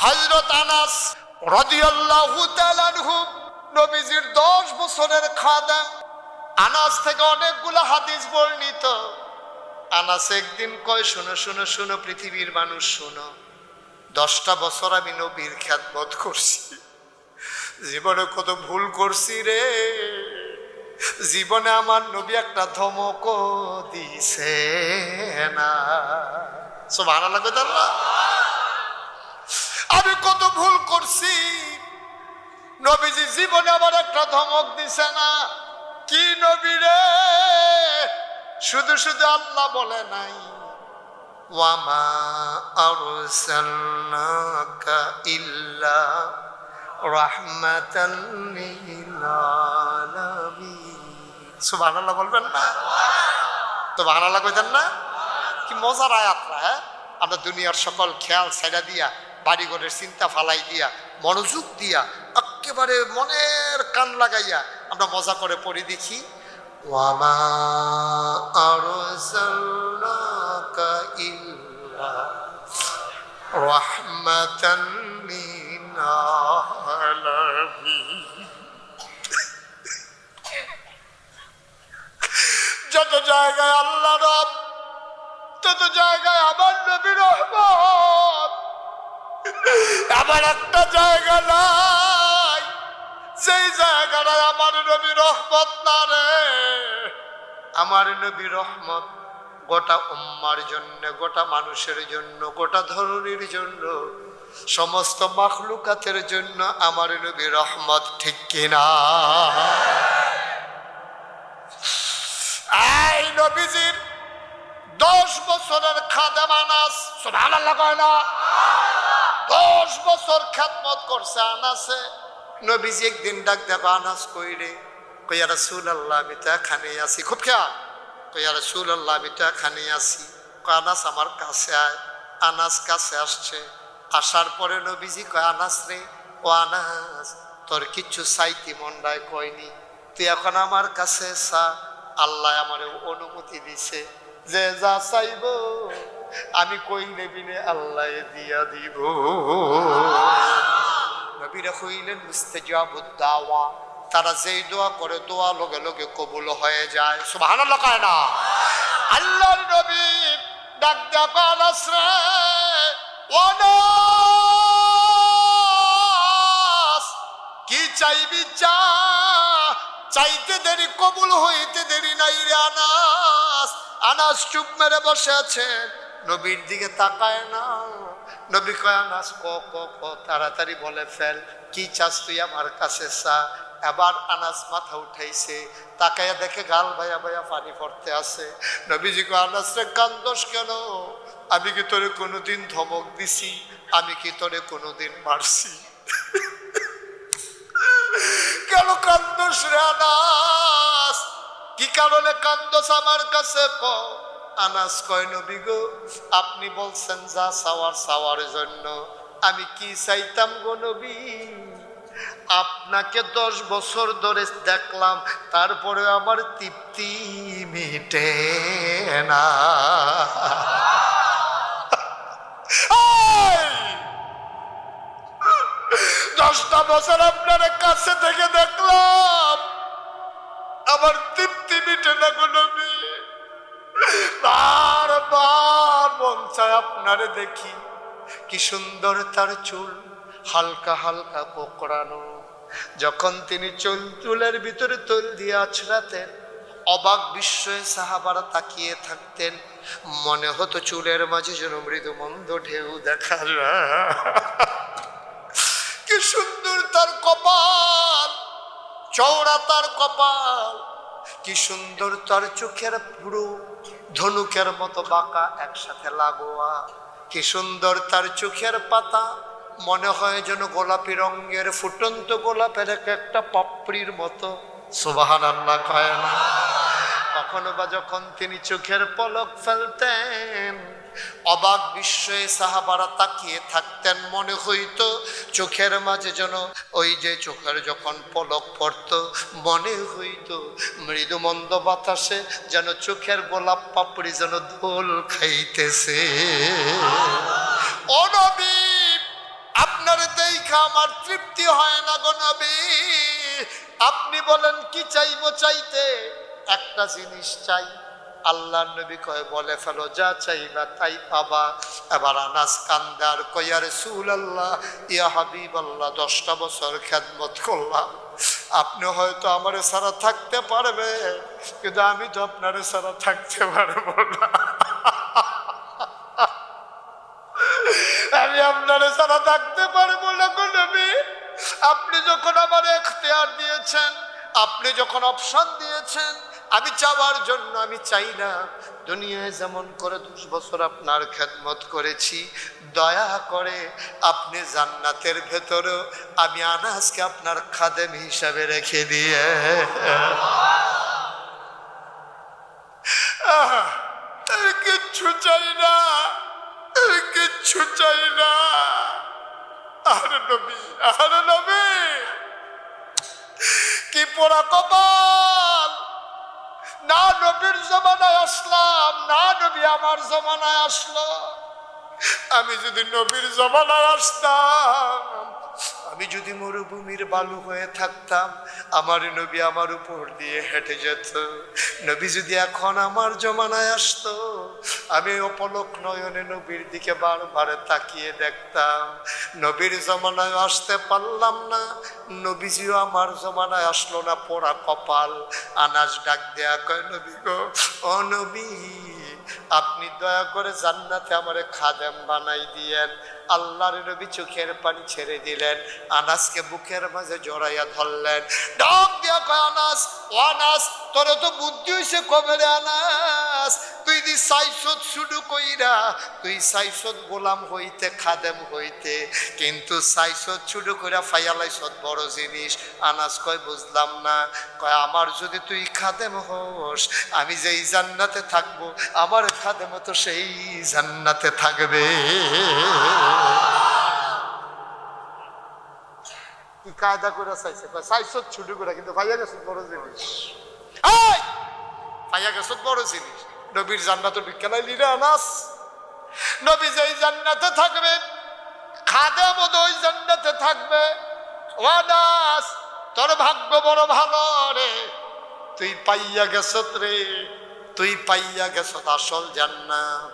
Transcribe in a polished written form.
হযরত আনাস রাদিয়াল্লাহু তাআলা আনহু নবীজির 10 বছরের খাদেম। আনাস থেকে অনেকগুলো হাদিস বর্ণিত। আনাস একদিন কয়, শোনো শোনো শোনো পৃথিবীর মানুষ শোনো, 10টা বছর আমি নবীর খেদমত করছি, জীবনে কত ভুল করছি রে। জীবনে আমার নবী একটা ধমকও দিছে না। সুবহানাল্লাহ কইতাল্লাহ। আমি কত ভুল করছি, নবীজি জীবনে আমার একটা ধমক দিছে না। কি নবী রে? শুধু শুধু আল্লাহ বলে নাই, ওয়ামা আরসালনাকা ইল্লা রাহমাতাল লিল আলামিন। সুবহানাল্লাহ বলবেন না? সুবহানাল্লাহ কইতেন না? কি মজার আয়াতটা। হ্যাঁ, আমরা দুনিয়ার সকল খেয়াল ছেড়ে দিয়া, বাড়িঘরের চিন্তা ফালাই দিয়া, মনোযোগ দিয়া, একেবারে মনের কান লাগাইয়া আমরা মজা করে পড়ি দেখি, ওয়ামা আরসালনাকা ইল্লা রাহমাতাল লিল আলামিন। যত জায়গায় আল্লাহ রব, তত জায়গায় আমার নবী রহমত। আমার একটা জায়গা নাই সেই জায়গাটায় আমার নবী রহমত না রে। আমার নবী রহমত গোটা উম্মার জন্য, গোটা মানুষের জন্য, গোটা ধরনীর জন্য, সমস্ত মাখলুকাতের জন্য আমার নবী রহমত, ঠিক কিনা? এই নবীজির 10 বছরের খাদেম আনাস, সুবহানাল্লাহ কয় না? 10 বছর খেদমত করছে আনাসে। নবীজি একদিন ডাক দেখো, আনাস কই রে? কই ইয়া রাসূলুল্লাহ, আমি তো এখানে আছি। খুব খেয়াল। কই ইয়া রাসূলুল্লাহ, আমি তো এখানে আছি। কয় আনাস আমার কাছে আয়। আনাস কাছে আসছে। আসার পরে নবীজি কয়, আনাস রে, ও আনাস, তোর কিচ্ছু চাইতে মন্ডায় কয়নি, তুই এখন আমার কাছে চা। আল্লাহ আমার অনুমতি দিছে যে যা চাইব আমি কই নেবিনে আল্লাহ দিয়া দিব। নবীরা হইলেন মুস্তাজাবুদ দাওয়া। তারা যেই দোয়া করে দোয়া লগে লগে কবুল হয়ে যায়। সুবহানাল্লাহ কয় না? আল্লাহর নবী ডাক দেয়া, আনাস রে, ও আনাস, কি চাইবি চা, চাইতে দেরি কবুল হইতে দেরি নাই রে আনাস। আনাস চুপ মেরে বসে আছেন, নবীর দিকে তাকায় না। নবী কয়, আনাস ক ক ক, তাড়াতাড়ি বলে ফেল, কি চাস তুই আমার কাছে চা। এবার আনাস মাথা উঠাইছে, তাকায়া দেখে গাল ভাইয়া ভাইয়া পানি পড়তে আছে। নবীজি কয়, আনাস রে কান্দোস কেন? আমি কি তোরে কোনোদিন ধমক দিছি? আমি কি তোরে কোনোদিন মারছি? কেন কান্দোস রে আনাস? কি কারণে কান্দোস আমার কাছে ক। আনাস কয়, নবী গো, আপনি বলছেন যা চাওয়ার চাওয়ার জন্য। আমি কি চাইতাম গো নবী? আপনাকে 10 বছর ধরে দেখলাম, তারপরে আমার তৃপ্তি মিটে না। 10টা বছর আপনার কাছে থেকে দেখলাম, আমার তৃপ্তি মিটে না গো নবী। বারবার মন চায় আপনারে দেখি। কি সুন্দর তার চুল, হালকা হালকা কোকড়ানো। যখন তিনি চুলের ভিতরে তৈল দিয়ে আছড়াতেন, অবাক বিস্ময়ে সাহাবারা তাকিয়ে থাকতেন। মনে হতো চুলের মাঝে যেন মৃদু মন্দ ঢেউ দেখা যায়। কি সুন্দর তার কপাল, চওড়া তার কপাল। কি সুন্দর তার চোখের পুরো ধনুকের মতো বাঁকা, একসাথে লাগোয়া। কি সুন্দর তার চোখের পাতা, মনে হয় যেন গোলাপি রঙের ফুটন্ত গোলাপের একটা পাপড়ির মতো। সুবহানাল্লাহ কয় না? কখনো বা যখন তিনি চোখের পলক ফেলতেন, অবাক বিস্ময়ে সাহাবারা তাকিয়ে থাকতেন। মনে হইতো চোখের মাঝে যেন ওই যে চোখের যখন পলক পড়তো, মনে হইতো মৃদু মন্দ বাতাসে যেন চোখের গোলাপ পাপড়ি যেন দোল খাইতেছে। ও নবী, আপনি দেখে আমার তৃপ্তি হয় না গো নবী। আপনি বলেন কি চাইবো, চাইতে একটা জিনিস চাই। আল্লাহ নবী কয় বলে ফেলো, যা চাইবা তাই পাবা। এবার আনাস কান্দার কয়, ইয়া রাসূলুল্লাহ, ইয়া হাবিবাল্লাহ, 10টা বছর খেদমত করলাম, আপনি হয়তো আমার ছাড়া থাকতে পারবে, কিন্তু আমি তো আপনার ছাড়া থাকতে পারবো না। আমি আপনার ছাড়া থাকতে পারবো না গো নবী। আপনি যখন আমার এখতিয়ার দিয়েছেন, আপনি যখন অপশন দিয়েছেন, আমি চাওয়ার জন্য আমি চাই না। দুনিয়ায় যেমন করে 10 বছর আপনার খেদমত করেছি, দয়া করে আপনি জান্নাতের ভেতরেও আমি আনাসকে আপনার খাদেম হিসাবে রেখে দিয়ে। কিচ্ছু চাই না, কিচ্ছু চাই না। আরে নবী, আরে নবী, কি পোড়া কপাল। না নবীর জমানায় আসলাম, না নবী আমার জমানায় আসলো। আমি যদি নবীর জমানায় আসতাম, আমি যদি মরুভূমির বালু হয়ে থাকতাম, আমার নবী আমার উপর দিয়ে হেঁটে যেত। নবী যদি এখন আমার জমানায় আসতো, আমি অপলক নয়নে নবীর দিকে বারবার তাকিয়ে দেখতাম। নবীর জমানায় আসতে পারলাম না, নবীজিও আমার জমানায় আসলো না, পোড়া কপাল। আনাস ডাক দেয়া কয়, নবী গো, ও নবী, আপনি দয়া করে জান্নাতে আমারে খাদেম বানাই দিয়েন। আল্লাহর নবী চোখের পানি ছেড়ে দিলেন, আনাসকে বুকের মাঝে জড়াইয়া ধরলেন। ডাক দিয়া কয়, আনাস, ও আনাস, তোর তো বুদ্ধি হইছে কবে রে আনাস? তুই দি চাইছত শুধু কইরা, তুই চাইছত গোলাম হইতে, খাদেম হইতে, কিন্তু চাইছত শুধু কইরা ফাইয়ালাইছত বড় জিনিস। আনাস কয়, বুঝলাম না। কয়, আমার যদি তুই খাদেম হোস, আমি যেই জান্নাতে থাকবো, আমার খাদেম তো সেই জান্নাতে থাকবে। কি কায়দা করে চাইছে, চাইছত ছুটি করে, কিন্তু ভাইয়া গেছে বড় জিনিস। ভাইয়া গেছে বড় জিনিস। নবীর জান্নাত বিজ্ঞানায় লিরে আনাস, নবী যেই জান্নাতে থাকবে, খাদেম ওই জান্নাতে থাকবে। ও আনাস, তোর ভাগ্য বড় ভালো রে, তুই পাইয়া গেছত রে, তুই পাইয়া গেছত আসল জান্নাত।